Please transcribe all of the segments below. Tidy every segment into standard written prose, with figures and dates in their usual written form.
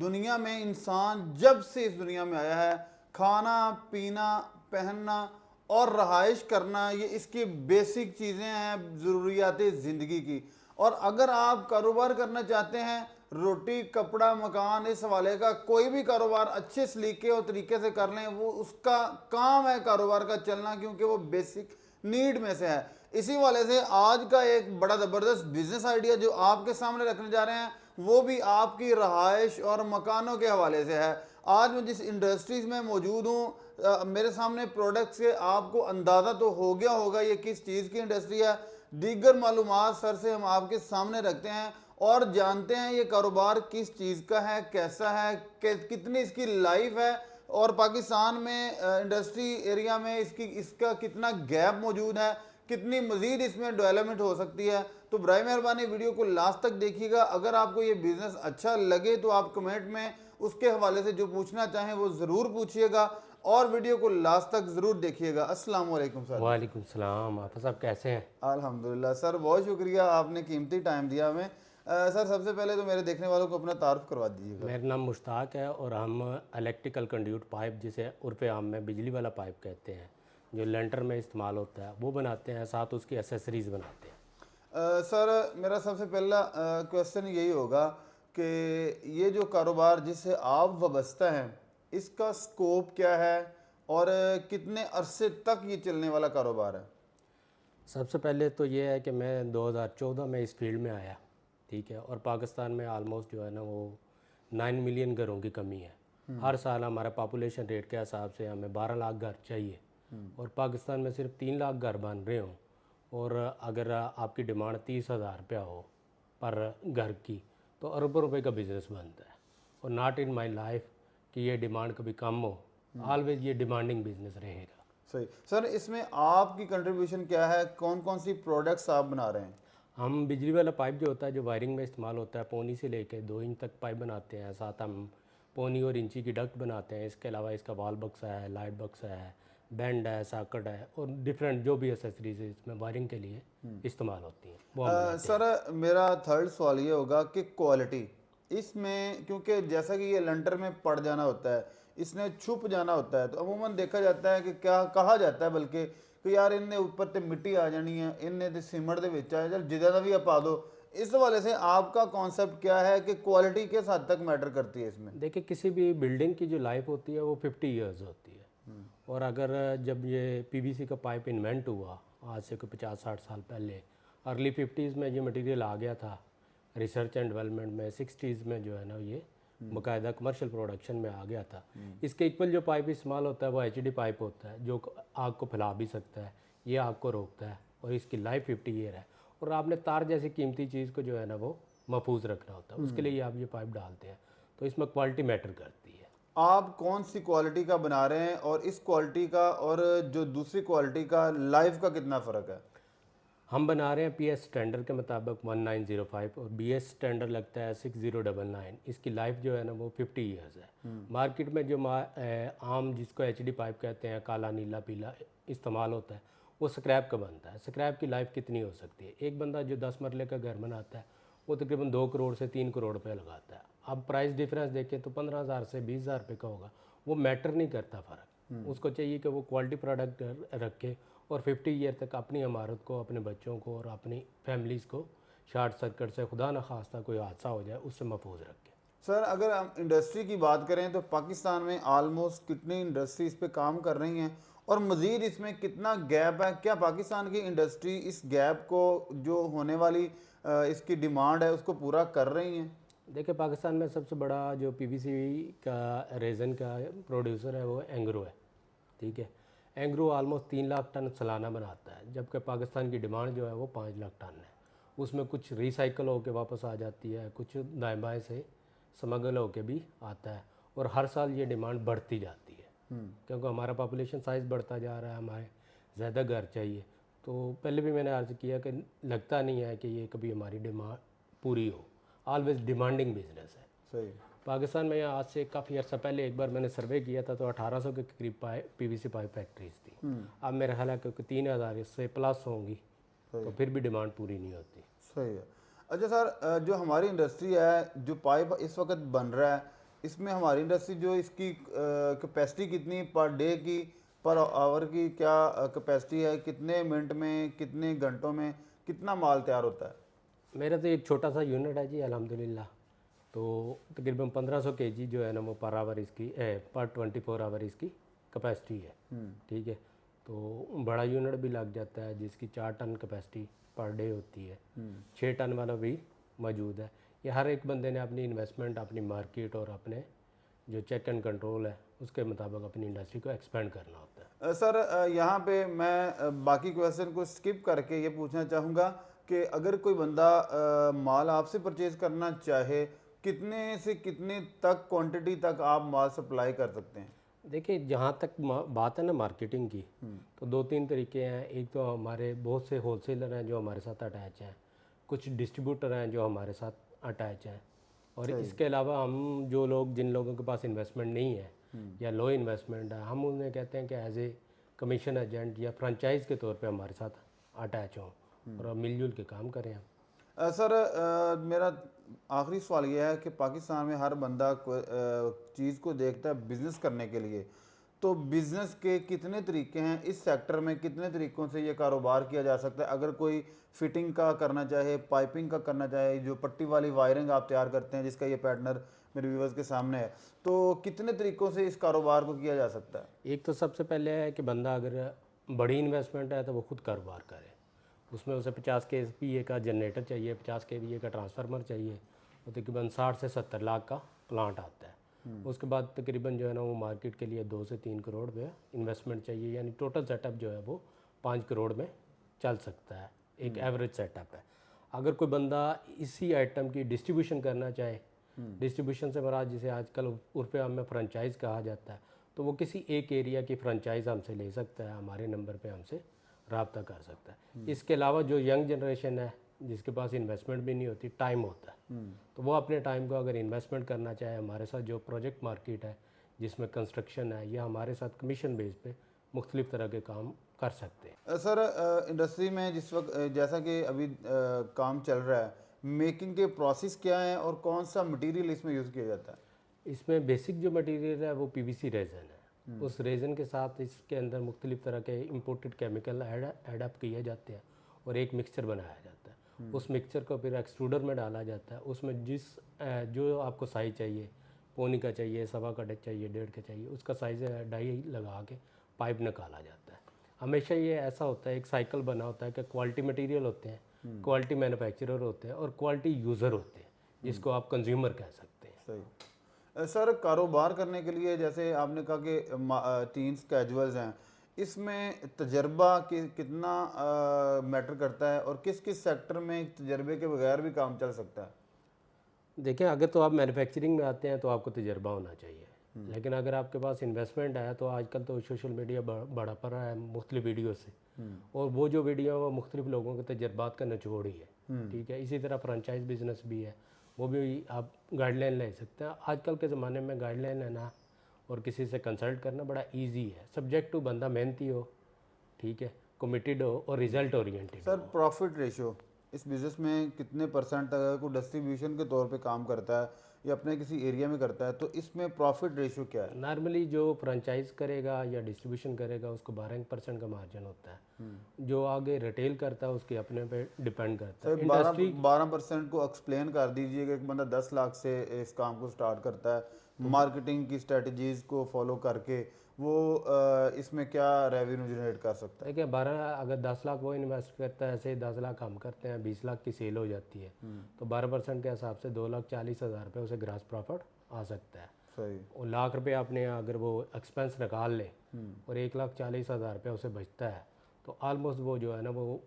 دنیا میں انسان جب سے اس دنیا میں آیا ہے کھانا پینا پہننا اور رہائش کرنا یہ اس کی بیسک چیزیں ہیں ضروریات زندگی کی. اور اگر آپ کاروبار کرنا چاہتے ہیں روٹی کپڑا مکان اس حوالے کا کوئی بھی کاروبار اچھے سلیقے اور طریقے سے کر لیں وہ اس کا کام ہے کاروبار کا چلنا کیونکہ وہ بیسک نیڈ میں سے ہے. اسی والے سے آج کا ایک بڑا زبردست بزنس آئیڈیا جو آپ کے سامنے رکھنے جا رہے ہیں وہ بھی آپ کی رہائش اور مکانوں کے حوالے سے ہے. آج میں جس انڈسٹریز میں موجود ہوں میرے سامنے پروڈکٹس کے آپ کو اندازہ تو ہو گیا ہوگا یہ کس چیز کی انڈسٹری ہے. دیگر معلومات سر سے ہم آپ کے سامنے رکھتے ہیں اور جانتے ہیں یہ کاروبار کس چیز کا ہے کیسا ہے کتنی اس کی لائف ہے اور پاکستان میں انڈسٹری ایریا میں اس کا کتنا گیپ موجود ہے کتنی مزید اس میں ڈیولپمنٹ ہو سکتی ہے. تو برائے مہربانی ویڈیو کو لاسٹ تک دیکھیے گا. اگر آپ کو یہ بزنس اچھا لگے تو آپ کمنٹ میں اس کے حوالے سے جو پوچھنا چاہیں وہ ضرور پوچھیے گا اور ویڈیو کو لاسٹ تک ضرور دیکھیے گا. السلام علیکم سر. وعلیکم السلام. آفا صاحب کیسے ہیں؟ الحمدللہ سر بہت شکریہ آپ نے قیمتی ٹائم دیا ہمیں. سر سب سے پہلے تو میرے دیکھنے والوں کو اپنا تعارف کروا دیجیے گا. میرا نام مشتاق ہے اور ہم الیکٹریکل کنڈیوٹ پائپ جسے عرف عام میں بجلی والا پائپ کہتے ہیں جو لینٹر میں استعمال ہوتا ہے وہ بناتے ہیں ساتھ اس کی ایسیسریز بناتے ہیں. سر میرا سب سے پہلا کویسچن یہی ہوگا کہ یہ جو کاروبار جس سے آپ وابستہ ہیں اس کا سکوپ کیا ہے اور کتنے عرصے تک یہ چلنے والا کاروبار ہے؟ سب سے پہلے تو یہ ہے کہ میں 2014 میں اس فیلڈ میں آیا ٹھیک ہے اور پاکستان میں آلموسٹ جو ہے نا وہ 9 ملین گھروں کی کمی ہے. ہر سال ہمارا پاپولیشن ریٹ کے حساب سے ہمیں 12 لاکھ گھر چاہیے اور پاکستان میں صرف 3 لاکھ گھر بن رہے ہوں اور اگر آپ کی ڈیمانڈ 30,000 روپیہ ہو پر گھر کی تو اربوں روپے کا بزنس بنتا ہے. اور ناٹ ان مائی لائف کہ یہ ڈیمانڈ کبھی کم ہو آلویز یہ ڈیمانڈنگ بزنس رہے گا. صحیح. سر اس میں آپ کی کنٹریبیوشن کیا ہے کون کون سی پروڈکٹس آپ بنا رہے ہیں؟ ہم بجلی والا پائپ جو ہوتا ہے جو وائرنگ میں استعمال ہوتا ہے پونی سے لے کے 2 انچ تک پائپ بناتے ہیں. ساتھ ہم پونی اور انچی کی ڈکٹ بناتے ہیں. اس کے علاوہ اس کا وال بکس ہے لائٹ بکس ہے بینڈ ہے ساکٹ ہے اور ڈفرینٹ جو بھی ایسیسریز اس میں وائرنگ کے لیے استعمال ہوتی ہیں وہ ہم بناتے ہیں. سر میرا تھرڈ سوال یہ ہوگا کہ کوالٹی اس میں کیونکہ جیسا کہ یہ لنٹر میں پڑ جانا ہوتا ہے اس نے چھپ جانا ہوتا ہے تو عموماً دیکھا جاتا ہے کہ کیا کہا جاتا ہے بلکہ کہ یار ان نے اوپر تے مٹی آ جانی ہے ان نے تے سیمنٹ دے وچ آ جل جدہ دا بھی پا دو. اس حوالے سے آپ کا کانسیپٹ کیا ہے کہ کوالٹی کس حد تک میٹر کرتی ہے اس میں؟ دیکھیں کسی بھی بلڈنگ کی جو لائف ہوتی ہے وہ 50 ایئرز ہوتی ہے اور اگر جب یہ پی وی سی کا پائپ انوینٹ ہوا آج سے کوئی 50-60 سال پہلے ارلی 50s میں یہ مٹیریل آ گیا تھا ریسرچ اینڈ ڈیولپمنٹ میں 60s میں جو ہے نا یہ باقاعدہ کمرشل پروڈکشن میں آ گیا تھا. اس کے ایکول جو پائپ استعمال ہوتا ہے وہ ایچ ڈی پائپ ہوتا ہے جو آگ کو پھیلا بھی سکتا ہے یہ آگ کو روکتا ہے اور اس کی لائف 50 ایئر ہے اور آپ نے تار جیسی قیمتی چیز کو جو ہے نا وہ محفوظ رکھنا ہوتا ہے اس کے لیے آپ یہ پائپ ڈالتے ہیں تو اس میں کوالٹی میٹر کرتی ہے. آپ کون سی کوالٹی کا بنا رہے ہیں اور اس کوالٹی کا اور جو دوسری کوالٹی کا لائف کا کتنا فرق ہے؟ ہم بنا رہے ہیں پی ایس اسٹینڈرڈ کے مطابق 1905 اور بی ایس اسٹینڈرڈ لگتا ہے 6099. اس کی لائف جو ہے نا وہ 50 ایئرز ہے. مارکیٹ میں جو عام جس کو ایچ ڈی پائپ کہتے ہیں کالا نیلا پیلا استعمال ہوتا ہے وہ سکریپ کا بنتا ہے. سکریپ کی لائف کتنی ہو سکتی ہے؟ ایک بندہ جو 10 مرلے کا گھر بناتا ہے وہ تقریباً 2 کروڑ سے 3 کروڑ روپے لگاتا ہے. اب پرائس ڈیفرنس دیکھیں تو 15,000 سے 20,000 روپے کا ہوگا وہ میٹر نہیں کرتا فرق. اس کو چاہیے کہ وہ کوالٹی پروڈکٹ رکھے اور 50 ایئر تک اپنی عمارت کو اپنے بچوں کو اور اپنی فیملیز کو شارٹ سرکٹ سے خدا نخواستہ کوئی حادثہ ہو جائے اس سے محفوظ رکھے. سر اگر ہم انڈسٹری کی بات کریں تو پاکستان میں آلموسٹ کتنی انڈسٹریز پہ کام کر رہی ہیں اور مزید اس میں کتنا گیپ ہے؟ کیا پاکستان کی انڈسٹری اس گیپ کو جو ہونے والی اس کی ڈیمانڈ ہے اس کو پورا کر رہی ہیں؟ دیکھیں پاکستان میں سب سے بڑا جو پی وی سی کا ریزن کا پروڈیوسر ہے وہ اینگرو ہے ٹھیک ہے. اینگرو آلموسٹ 3 لاکھ ٹن سالانہ بناتا ہے جبکہ پاکستان کی ڈیمانڈ جو ہے وہ 5 لاکھ ٹن ہے. اس میں کچھ ریسائیکل ہو کے واپس آ جاتی ہے کچھ دائیں بائیں سے سمگل ہو کے بھی آتا ہے اور ہر سال یہ ڈیمانڈ بڑھتی جاتی ہے کیونکہ ہمارا پاپولیشن سائز بڑھتا جا رہا ہے ہمارے زیادہ گھر چاہیے. تو پہلے بھی میں نے عرض کیا کہ لگتا نہیں ہے کہ یہ کبھی ہماری ڈیمانڈ پوری ہو آلویز ڈیمانڈنگ بزنس ہے. صحیح. پاکستان میں آج سے کافی عرصہ پہلے ایک بار میں نے سروے کیا تھا تو 1800 کے قریب پی وی سی پائپ فیکٹریز تھی. اب میرا خیال ہے کہ 3000 سے پلس ہوں گی تو پھر بھی ڈیمانڈ پوری نہیں ہوتی. صحیح ہے. اچھا سر جو ہماری انڈسٹری ہے جو پائپ اس وقت بن رہا ہے اس میں ہماری انڈسٹری جو اس کی کیپیسٹی کتنی پر ڈے کی پر آور کی کیا کیپیسٹی ہے, کتنے منٹ میں کتنے گھنٹوں میں کتنا مال تیار ہوتا ہے؟ میرا تو ایک چھوٹا سا یونٹ ہے جی الحمدللہ, تو تقریباً 1500 kg جو ہے نا وہ پر آور اس کی پر 24 آور اس کی کیپیسٹی ہے. ٹھیک ہے, تو بڑا یونٹ بھی لگ جاتا ہے جس کی 4 ٹن کیپیسٹی پر ڈے ہوتی ہے, 6 ٹن والا بھی موجود ہے. یہ ہر ایک بندے نے اپنی انویسٹمنٹ, اپنی مارکیٹ اور اپنے جو چیک اینڈ کنٹرول ہے اس کے مطابق اپنی انڈسٹری کو ایکسپینڈ کرنا ہوتا ہے. سر یہاں پہ میں باقی کویسچن کو سکپ کر کے یہ پوچھنا چاہوں گا کہ اگر کوئی بندہ مال آپ سے پرچیز کرنا چاہے, کتنے سے کتنے تک کوانٹٹی تک آپ مال سپلائی کر سکتے ہیں؟ دیکھیں جہاں تک بات ہے نا مارکیٹنگ کی, تو 2-3 طریقے ہیں. ایک تو ہمارے بہت سے ہول سیلر ہیں جو ہمارے ساتھ اٹیچ ہیں, کچھ ڈسٹریبیوٹر ہیں جو ہمارے ساتھ اٹیچ ہیں, اور اس کے علاوہ ہم جو لوگ جن لوگوں کے پاس انویسٹمنٹ نہیں ہے یا لو انویسٹمنٹ ہے, ہم انہیں کہتے ہیں کہ ایز اے کمیشن ایجنٹ یا فرنچائز کے طور پہ ہمارے ساتھ اٹیچ ہوں اور مل جل کے کام کریں ہم. سر میرا آخری سوال یہ ہے کہ پاکستان میں ہر بندہ چیز کو دیکھتا ہے بزنس کرنے کے لیے, تو بزنس کے کتنے طریقے ہیں اس سیکٹر میں, کتنے طریقوں سے یہ کاروبار کیا جا سکتا ہے؟ اگر کوئی فٹنگ کا کرنا چاہے, پائپنگ کا کرنا چاہے, جو پٹی والی وائرنگ آپ تیار کرتے ہیں جس کا یہ پیٹرن میرے ویورز کے سامنے ہے, تو کتنے طریقوں سے اس کاروبار کو کیا جا سکتا ہے؟ ایک تو سب سے پہلے ہے کہ بندہ اگر بڑی انویسٹمنٹ ہے تو وہ خود کاروبار کرے. اس میں اسے 50 kVA کا جنریٹر چاہیے, 50 kVA کا ٹرانسفارمر چاہیے, اور تقریباً 60 سے 70 لاکھ کا پلانٹ آتا ہے. اس کے بعد تقریباً جو ہے نا وہ مارکیٹ کے لیے 2 سے 3 کروڑ پہ انویسٹمنٹ چاہیے, یعنی ٹوٹل سیٹ اپ جو ہے وہ 5 کروڑ میں چل سکتا ہے, ایک ایوریج سیٹ اپ ہے. اگر کوئی بندہ اسی آئٹم کی ڈسٹریبیوشن کرنا چاہے, ڈسٹریبیوشن سے مراد جسے آج کل عرف عام میں فرنچائز کہا جاتا ہے, تو وہ کسی ایک ایریا کی فرنچائز ہم سے لے سکتا ہے, ہمارے نمبر پہ ہم سے رابطہ کر سکتا ہے. اس کے علاوہ جو ینگ جنریشن ہے جس کے پاس انویسٹمنٹ بھی نہیں ہوتی, ٹائم ہوتا ہے, تو وہ اپنے ٹائم کو اگر انویسٹمنٹ کرنا چاہے ہمارے ساتھ جو پروجیکٹ مارکیٹ ہے جس میں کنسٹرکشن ہے, یا ہمارے ساتھ کمیشن بیس پہ مختلف طرح کے کام کر سکتے ہیں. سر انڈسٹری میں جس وقت جیسا کہ ابھی کام چل رہا ہے, میکنگ کے پروسیس کیا ہیں اور کون سا مٹیریل اس میں یوز کیا جاتا ہے؟ اس میں بیسک جو مٹیریل ہے وہ PVC ریزن ہے. اس ریزن کے ساتھ اس کے اندر مختلف طرح کے امپورٹڈ کیمیکل ایڈ اپ کیے جاتے ہیں اور ایک مکسچر بنایا جاتا ہے. اس مکسچر کو پھر ایکسٹروڈر میں ڈالا جاتا ہے. اس میں جو آپ کو سائز چاہیے, پونی کا چاہیے, 1.25 کا چاہیے, 1.5 کا چاہیے, اس کا سائز ڈائی لگا کے پائپ نکالا جاتا ہے. ہمیشہ یہ ایسا ہوتا ہے, ایک سائیکل بنا ہوتا ہے کہ کوالٹی مٹیریل ہوتے ہیں, کوالٹی مینوفیکچرر ہوتے ہیں, اور کوالٹی یوزر ہوتے ہیں جس کو آپ کنزیومر کہہ سکتے ہیں. صحیح. سر کاروبار کرنے کے لیے جیسے آپ نے کہا کہ 3 اسکیجولز ہیں, اس میں تجربہ کتنا میٹر کرتا ہے, اور کس کس سیکٹر میں تجربے کے بغیر بھی کام چل سکتا ہے؟ دیکھیں اگر تو آپ مینوفیکچرنگ میں آتے ہیں تو آپ کو تجربہ ہونا چاہیے, لیکن اگر آپ کے پاس انویسٹمنٹ ہے تو آج کل تو سوشل میڈیا بڑا پڑ رہا ہے مختلف ویڈیو سے, اور وہ جو ویڈیو ہے وہ مختلف لوگوں کے تجربات کا نچوڑ ہی ہے. ٹھیک ہے, اسی طرح فرنچائز بزنس بھی ہے, وہ بھی آپ گائیڈ لائن لے سکتے ہیں. آج کل کے زمانے میں گائیڈ لائن لینا اور کسی سے کنسلٹ کرنا بڑا ایزی ہے, سبجیکٹ ٹو بندہ محنتی ہو, ٹھیک ہے, کمیٹیڈ ہو اور ریزلٹ اورینٹیڈ. سر پروفٹ ریشو اس بزنس میں کتنے پرسنٹ اگر کوئی ڈسٹریبیوشن کے طور پہ کام کرتا ہے یا اپنے کسی ایریا میں کرتا ہے تو اس میں پروفٹ ریشو کیا ہے؟ نارملی جو فرنچائز کرے گا یا ڈسٹریبیوشن کرے گا اس کو 12% کا مارجن ہوتا ہے. جو آگے ریٹیل کرتا ہے اس کے اپنے پہ ڈیپینڈ کرتا ہے. 12% کو ایکسپلین کر دیجئے کہ ایک بندہ 10 لاکھ سے اس کام کو سٹارٹ کرتا ہے, مارکیٹنگ کی اسٹریٹجیز کو فالو کر کے وہ اس میں کیا ریونیو جنریٹ کر سکتا ہے؟ دیکھیں اگر 10 لاکھ وہ انویسٹ کرتا ہے, ایسے 10 لاکھ ہم کرتے ہیں, 20 لاکھ کی سیل ہو جاتی ہے, تو 12% کے حساب سے 2,40,000 روپے اسے گراس پروفٹ آ سکتا ہے. صحیح. اور لاکھ روپے آپ نے اگر وہ ایکسپینس نکال لے اور 1,40,000 روپے اسے بچتا ہے, تو آلموسٹ وہ جو ہے نا وہ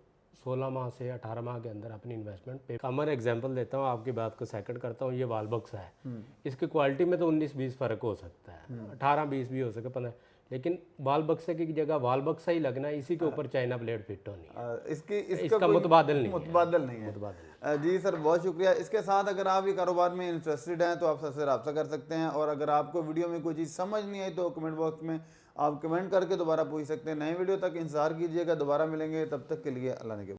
16 ماہ سے 18 ماہ کے اندر اپنی انویسٹمنٹ پہ. کامن ایگزامپل دیتا ہوں, آپ کی بات کو سیکنڈ کرتا ہوں. یہ وال بکس ہے, اس کی کوالٹی میں تو 19-20 فرق ہو سکتا ہے, 18-20 بھی ہو سکے 15, لیکن وال بکسے کی جگہ وال بکسا ہی لگنا ہے, اسی کے اوپر چائنا بلیڈ فٹ ہونی ہے. اس کا متبادل نہیں ہے. جی سر بہت شکریہ. اس کے ساتھ اگر آپ یہ کاروبار میں انٹرسٹڈ ہیں تو آپ سر سے رابطہ کر سکتے ہیں, اور اگر آپ کو ویڈیو میں کوئی چیز سمجھ نہیں آئی تو کمنٹ باکس میں آپ کمنٹ کر کے دوبارہ پوچھ سکتے ہیں. نئے ویڈیو تک انتظار کیجیے گا, دوبارہ ملیں گے, تب تک کے لیے اللہ نے